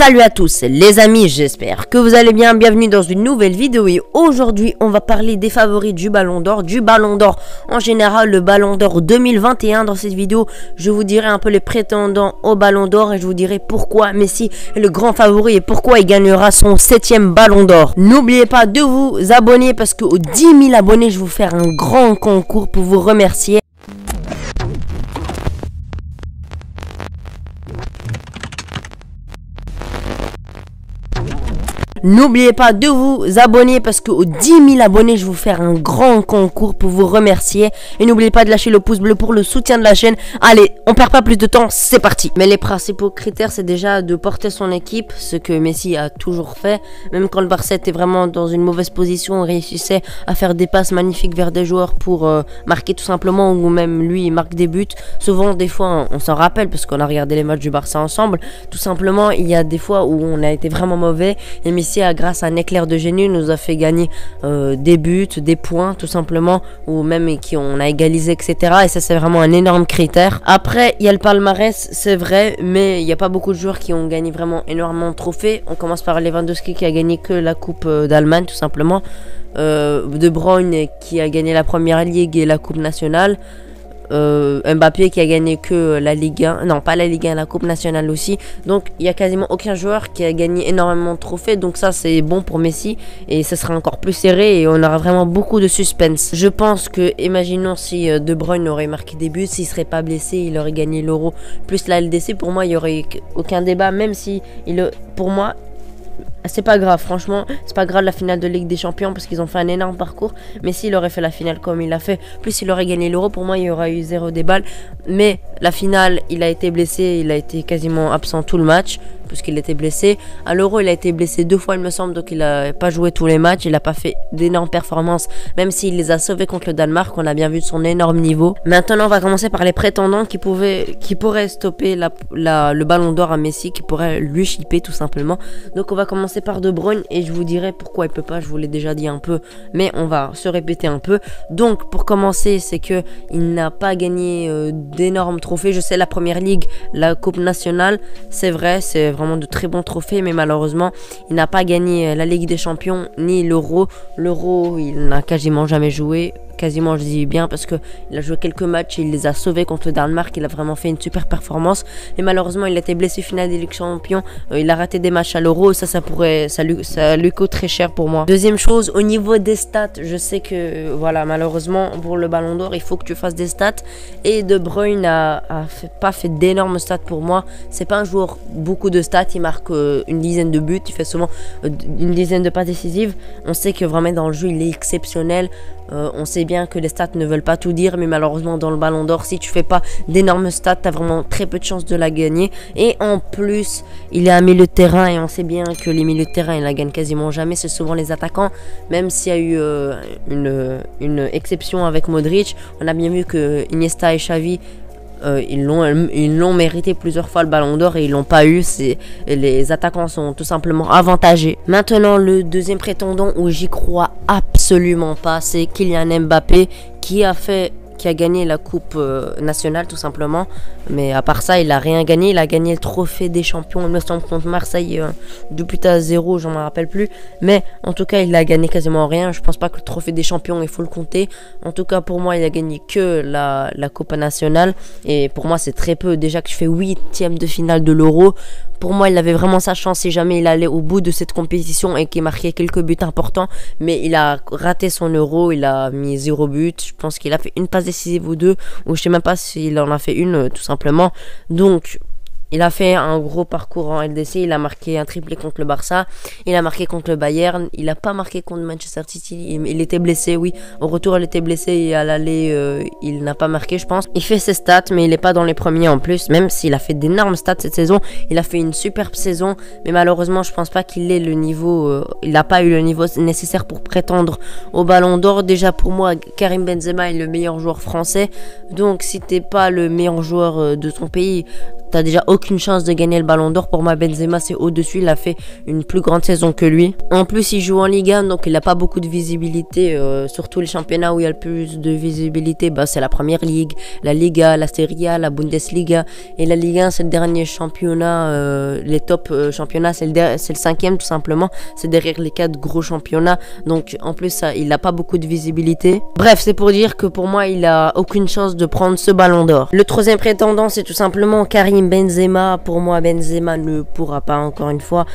Salut à tous les amis, j'espère que vous allez bien, bienvenue dans une nouvelle vidéo et aujourd'hui on va parler des favoris du Ballon d'Or, en général, le Ballon d'Or 2021. Dans cette vidéo, je vous dirai un peu les prétendants au Ballon d'Or et je vous dirai pourquoi Messi est le grand favori et pourquoi il gagnera son 7e Ballon d'Or. N'oubliez pas de vous abonner parce qu'aux 10 000 abonnés, je vais vous faire un grand concours pour vous remercier. N'oubliez pas de vous abonner parce qu'aux 10 000 abonnés, je vais vous faire un grand concours pour vous remercier. Et n'oubliez pas de lâcher le pouce bleu pour le soutien de la chaîne. Allez, on perd pas plus de temps, c'est parti. Mais les principaux critères, c'est déjà de porter son équipe, ce que Messi a toujours fait. Même quand le Barça était vraiment dans une mauvaise position, on réussissait à faire des passes magnifiques vers des joueurs pour marquer tout simplement, ou même lui, il marque des buts. Souvent, des fois, on s'en rappelle parce qu'on a regardé les matchs du Barça ensemble. Tout simplement, il y a des fois où on a été vraiment mauvais et Messi, grâce à un éclair de génie, nous a fait gagner des buts, des points tout simplement, ou même on a égalisé, etc. Et ça, c'est vraiment un énorme critère. Après, il y a le palmarès, c'est vrai, mais il n'y a pas beaucoup de joueurs qui ont gagné vraiment énormément de trophées. On commence par Lewandowski qui a gagné que la Coupe d'Allemagne tout simplement, De Bruyne qui a gagné la Première Ligue et la Coupe nationale, Mbappé qui a gagné que la Ligue 1, non pas la Ligue 1, la Coupe nationale aussi. Donc il y a quasiment aucun joueur qui a gagné énormément de trophées, donc ça c'est bon pour Messi et ça sera encore plus serré et on aura vraiment beaucoup de suspense. Je pense que, imaginons si De Bruyne aurait marqué des buts, s'il serait pas blessé, il aurait gagné l'Euro plus la LDC, pour moi il y aurait aucun débat, même si pour moi c'est pas grave, franchement, c'est pas grave la finale de Ligue des Champions parce qu'ils ont fait un énorme parcours. Mais s'il aurait fait la finale comme il l'a fait, plus il aurait gagné l'Euro, pour moi il y aurait eu 0 débat. Mais la finale, il a été blessé, il a été quasiment absent tout le match puisqu'il était blessé. À l'Euro, il a été blessé 2 fois il me semble, donc il a pas joué tous les matchs, il a pas fait d'énormes performances, même s'il les a sauvés contre le Danemark. On a bien vu son énorme niveau. Maintenant, on va commencer par les prétendants qui pourraient stopper le Ballon d'Or à Messi, qui pourraient lui chipper tout simplement. Donc on va commencer par De Bruyne et je vous dirai pourquoi il peut pas. Je vous l'ai déjà dit un peu, mais on va se répéter un peu. Donc pour commencer, c'est que il n'a pas gagné d'énormes trophées. Je sais, la Première Ligue, la Coupe nationale, c'est vrai, c'est vraiment de très bons trophées, mais malheureusement il n'a pas gagné la Ligue des Champions ni l'Euro. L'Euro, il n'a quasiment jamais joué. Quasiment, je dis bien, parce que il a joué quelques matchs et il les a sauvés contre le Danemark. Il a vraiment fait une super performance, mais malheureusement il a été blessé finale des Ligue des Champions. Il a raté des matchs à l'Euro, ça lui coûte très cher pour moi. Deuxième chose, au niveau des stats, je sais que voilà, malheureusement pour le Ballon d'Or il faut que tu fasses des stats, et De Bruyne pas fait d'énormes stats pour moi. C'est pas un joueur beaucoup de stats, il marque une dizaine de buts, il fait souvent une dizaine de passes décisives. On sait que vraiment dans le jeu il est exceptionnel. On sait bien que les stats ne veulent pas tout dire, mais malheureusement dans le Ballon d'Or, si tu fais pas d'énormes stats, t'as vraiment très peu de chances de la gagner. Et en plus, il est à milieu de terrain et on sait bien que les milieux de terrain, ils la gagnent quasiment jamais. C'est souvent les attaquants, même s'il y a eu une exception avec Modric. On a bien vu que Iniesta et Xavi, ils l'ont mérité plusieurs fois le Ballon d'Or et ils l'ont pas eu. Les attaquants sont tout simplement avantagés. Maintenant, le deuxième prétendant où j'y crois absolument pas, c'est Kylian Mbappé qui a gagné la Coupe nationale tout simplement, mais à part ça il a rien gagné. Il a gagné le trophée des champions, il me semble, contre Marseille, 2-0, j'en me rappelle plus, mais en tout cas il a gagné quasiment rien. Je pense pas que le trophée des champions il faut le compter. En tout cas pour moi il a gagné que la Coupe nationale, et pour moi c'est très peu. Déjà que je fais 8e de finale de l'Euro, pour moi il avait vraiment sa chance si jamais il allait au bout de cette compétition et qu'il marquait quelques buts importants, mais il a raté son Euro, il a mis 0 but. Je pense qu'il a fait une passe décisive ou 2, ou je sais même pas s'il en a fait une tout simplement. Donc il a fait un gros parcours en LDC, il a marqué un triplé contre le Barça, il a marqué contre le Bayern, il a pas marqué contre Manchester City, il était blessé, oui, au retour il était blessé et à l'aller il n'a pas marqué je pense. Il fait ses stats mais il est pas dans les premiers en plus, même s'il a fait d'énormes stats cette saison. Il a fait une superbe saison, mais malheureusement je pense pas qu'il ait le niveau, il n'a pas eu le niveau nécessaire pour prétendre au Ballon d'Or. Déjà pour moi Karim Benzema est le meilleur joueur français, donc si t'es pas le meilleur joueur de ton pays, t'as déjà aucune chance de gagner le ballon d'or. Pour moi, Benzema, c'est au-dessus. Il a fait une plus grande saison que lui. En plus, il joue en Ligue 1, donc il n'a pas beaucoup de visibilité. Surtout les championnats où il y a le plus de visibilité, bah, c'est la Première Ligue, la Liga, la Serie A, la Bundesliga. Et la Ligue 1, c'est le dernier championnat. Les top championnats, c'est le 5e tout simplement. C'est derrière les 4 gros championnats. Donc, en plus, ça, il n'a pas beaucoup de visibilité. Bref, c'est pour dire que pour moi, il a aucune chance de prendre ce ballon d'or. Le troisième prétendant, c'est tout simplement Karim Benzema. Pour moi, Benzema ne pourra pas, encore une fois,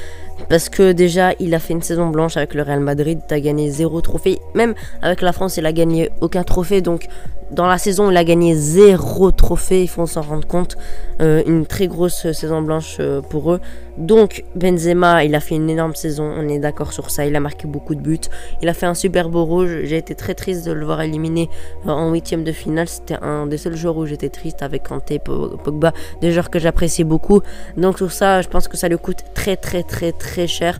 parce que déjà, il a fait une saison blanche avec le Real Madrid. T'as gagné 0 trophée. Même avec la France, il a gagné aucun trophée. Donc, dans la saison, il a gagné 0 trophée. Il faut s'en rendre compte. Une très grosse saison blanche pour eux. Donc, Benzema, il a fait une énorme saison. On est d'accord sur ça. Il a marqué beaucoup de buts. Il a fait un super beau rouge. J'ai été très triste de le voir éliminé en 8e de finale. C'était un des seuls jours où j'étais triste avec Kanté, Pogba, des joueurs que j'apprécie beaucoup. Donc, tout ça, je pense que ça lui coûte très cher.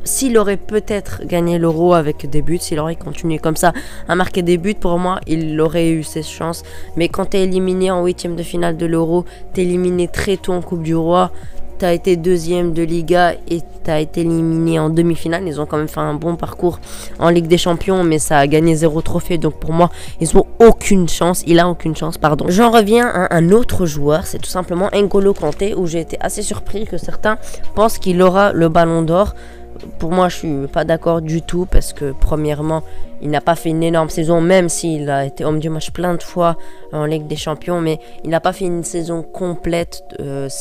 S'il aurait peut-être gagné l'Euro avec des buts, s'il aurait continué comme ça à marquer des buts, pour moi, il aurait eu ses chances. Mais quand t'es éliminé en 8e de finale de l'Euro, t'es éliminé très tôt en Coupe du Roi, t'as été 2e de Liga et t'as été éliminé en demi-finale. Ils ont quand même fait un bon parcours en Ligue des Champions, mais ça a gagné 0 trophée. Donc pour moi, ils ont aucune chance. Il a aucune chance, pardon. J'en reviens à un autre joueur, c'est tout simplement N'Golo Kanté, où j'ai été assez surpris que certains pensent qu'il aura le ballon d'or. Pour moi, je suis pas d'accord du tout parce que premièrement, il n'a pas fait une énorme saison, même s'il a été homme du match plein de fois en Ligue des Champions, mais il n'a pas fait une saison complète.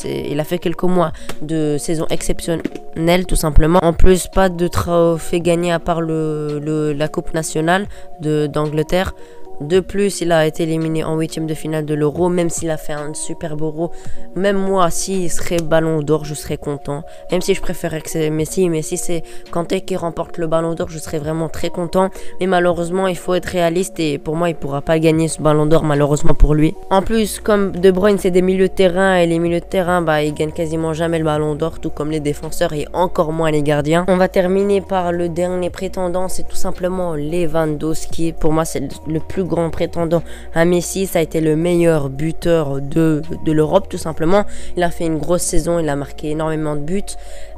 Il a fait quelques mois de saison exceptionnelle, tout simplement. En plus, pas de trophée gagné à part la Coupe nationale d'Angleterre. De plus, il a été éliminé en 8e de finale de l'Euro, même s'il a fait un super beau Euro. Même moi, s'il serait ballon d'or, je serais content. Même si je préférerais que c'est Messi, mais si c'est Kanté qui remporte le ballon d'or, je serais vraiment très content. Mais malheureusement, il faut être réaliste et pour moi, il pourra pas gagner ce ballon d'or, malheureusement pour lui. En plus, comme De Bruyne, c'est des milieux de terrain et les milieux de terrain, bah, ils gagnent quasiment jamais le ballon d'or, tout comme les défenseurs et encore moins les gardiens. On va terminer par le dernier prétendant, c'est tout simplement Lewandowski. Pour moi, c'est le plus grand prétendant à Messi. Ça a été le meilleur buteur de l'Europe, tout simplement. Il a fait une grosse saison, il a marqué énormément de buts,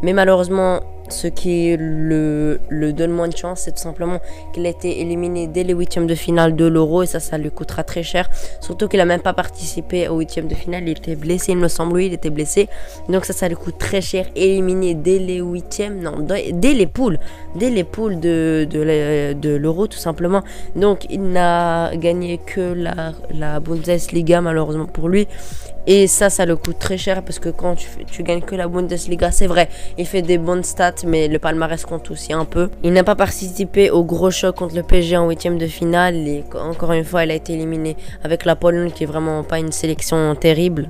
mais malheureusement, ce qui le donne moins de chance, c'est tout simplement qu'il a été éliminé dès les 8e de finale de l'Euro et ça lui coûtera très cher. Surtout qu'il a même pas participé aux 8e de finale, il était blessé, il me semble, lui, il était blessé. Donc ça lui coûte très cher, éliminé dès les 8e, non, dès les poules de l'Euro, tout simplement. Donc il n'a gagné que la Bundesliga, malheureusement pour lui. Et ça le coûte très cher parce que quand tu gagnes que la Bundesliga, c'est vrai, il fait des bonnes stats, mais le palmarès compte aussi un peu. Il n'a pas participé au gros choc contre le PSG en 8e de finale et encore une fois, il a été éliminé avec la Pologne qui est vraiment pas une sélection terrible.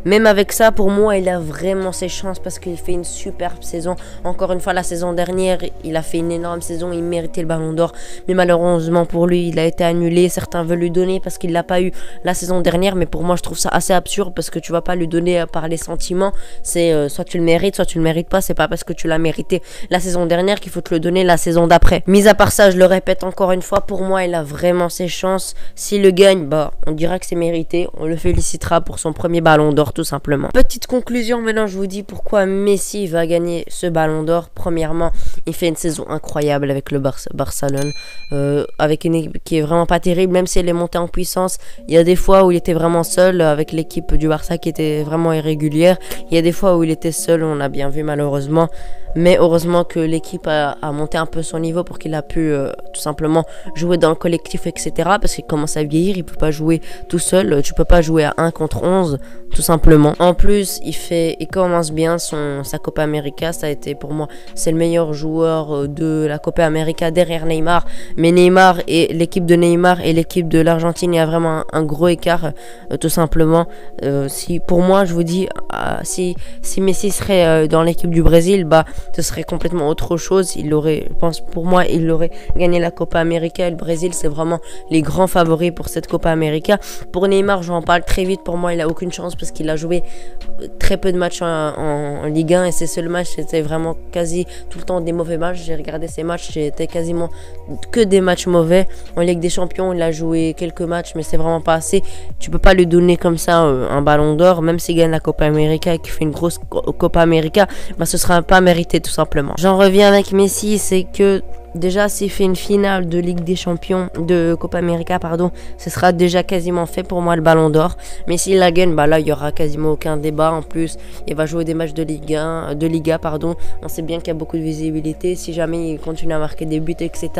Même avec ça, pour moi, il a vraiment ses chances parce qu'il fait une superbe saison. Encore une fois, la saison dernière, il a fait une énorme saison. Il méritait le ballon d'or. Mais malheureusement pour lui, il a été annulé. Certains veulent lui donner parce qu'il l'a pas eu la saison dernière. Mais pour moi, je trouve ça assez absurde parce que tu vas pas lui donner par les sentiments. C'est soit tu le mérites, soit tu le mérites pas. C'est pas parce que tu l'as mérité la saison dernière qu'il faut te le donner la saison d'après. Mis à part ça, je le répète encore une fois, pour moi, il a vraiment ses chances. S'il le gagne, bah, on dira que c'est mérité. On le félicitera pour son premier ballon d'or, tout simplement. Petite conclusion, maintenant je vous dis pourquoi Messi va gagner ce ballon d'or. Premièrement, il fait une saison incroyable avec le Barcelone, avec une équipe qui est vraiment pas terrible, même si elle est montée en puissance. Il y a des fois où il était vraiment seul avec l'équipe du Barça qui était vraiment irrégulière. Il y a des fois où il était seul, on a bien vu malheureusement. Mais heureusement que l'équipe a monté un peu son niveau pour qu'il a pu tout simplement jouer dans le collectif, etc. Parce qu'il commence à vieillir, il peut pas jouer tout seul. Tu peux pas jouer à 1 contre 11, tout simplement. En plus, il commence bien sa Copa América. Ça a été pour moi, c'est le meilleur joueur de la Copa América derrière Neymar. Mais Neymar et l'équipe de Neymar et l'équipe de l'Argentine, il y a vraiment un gros écart, tout simplement. Pour moi, je vous dis, si Messi serait dans l'équipe du Brésil, bah ce serait complètement autre chose. Il aurait, je pense pour moi, il aurait gagné la Copa América. Le Brésil, c'est vraiment les grands favoris pour cette Copa América. Pour Neymar, j'en parle très vite. Pour moi, il a aucune chance parce qu'il a joué très peu de matchs en Ligue 1 et ses seuls matchs, c'était vraiment quasi tout le temps des mauvais matchs. J'ai regardé ses matchs, c'était quasiment que des matchs mauvais. En Ligue des Champions, il a joué quelques matchs, mais c'est vraiment pas assez. Tu peux pas lui donner comme ça un ballon d'or, même s'il gagne la Copa América et qu'il fait une grosse Copa América, bah, ce sera pas mérité tout simplement. J'en reviens avec Messi, c'est que déjà, s'il fait une finale de Ligue des Champions, de Copa América, pardon, ce sera déjà quasiment fait pour moi le Ballon d'Or. Mais s'il la gagne, bah là, il y aura quasiment aucun débat. En plus, il va jouer des matchs de Ligue 1, de Liga, pardon. On sait bien qu'il y a beaucoup de visibilité. Si jamais il continue à marquer des buts, etc.,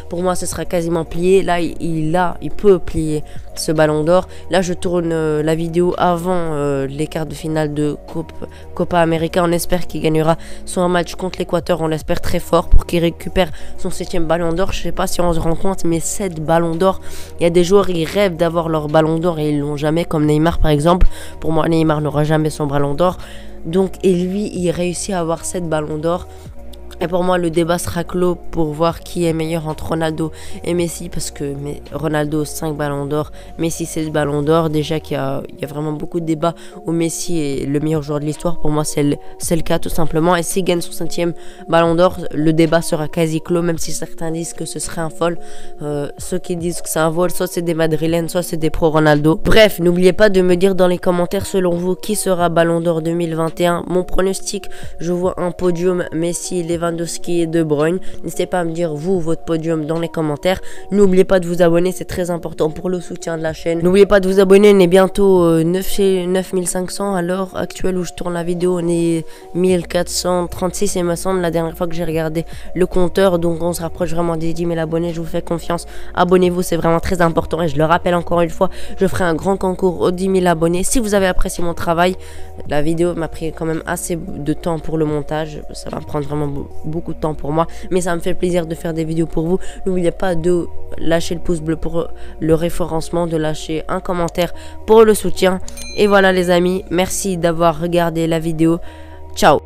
pour moi, ce sera quasiment plié. Là, il peut plier ce Ballon d'Or. Là, je tourne la vidéo avant les quarts de finale de Copa América. On espère qu'il gagnera son match contre l'Équateur. On l'espère très fort pour qu'il récupère son 7e ballon d'or. Je sais pas si on se rend compte, mais 7 ballons d'or. Il y a des joueurs qui rêvent d'avoir leur ballon d'or et ils l'ont jamais, comme Neymar par exemple. Pour moi, Neymar n'aura jamais son ballon d'or. Donc, et lui, il réussit à avoir 7 ballons d'or. Et pour moi, le débat sera clos pour voir qui est meilleur entre Ronaldo et Messi. Parce que Ronaldo, 5 ballons d'or, Messi, 7 ballons d'or. Déjà qu'il y a vraiment beaucoup de débats où Messi est le meilleur joueur de l'histoire. Pour moi, c'est le cas tout simplement. Et s'il gagne son 5e ballon d'or, le débat sera quasi clos. Même si certains disent que ce serait un vol. Ceux qui disent que c'est un vol, soit c'est des madrilènes, soit c'est des pro-Ronaldo. Bref, n'oubliez pas de me dire dans les commentaires, selon vous, qui sera ballon d'or 2021. Mon pronostic, je vois un podium Messi, Lewandowski et De Bruyne. N'hésitez pas à me dire vous votre podium dans les commentaires. N'oubliez pas de vous abonner, c'est très important pour le soutien de la chaîne. N'oubliez pas de vous abonner, on est bientôt 9500 à l'heure actuelle où je tourne la vidéo. On est 1436 il me semble la dernière fois que j'ai regardé le compteur. Donc on se rapproche vraiment des 10 000 abonnés, je vous fais confiance. Abonnez-vous, c'est vraiment très important et je le rappelle encore une fois, je ferai un grand concours aux 10 000 abonnés. Si vous avez apprécié mon travail, la vidéo m'a pris quand même assez de temps pour le montage. Ça va prendre vraiment beaucoup de temps pour moi, mais ça me fait plaisir de faire des vidéos pour vous. N'oubliez pas de lâcher le pouce bleu pour le référencement, de lâcher un commentaire pour le soutien. Et voilà les amis, merci d'avoir regardé la vidéo. Ciao.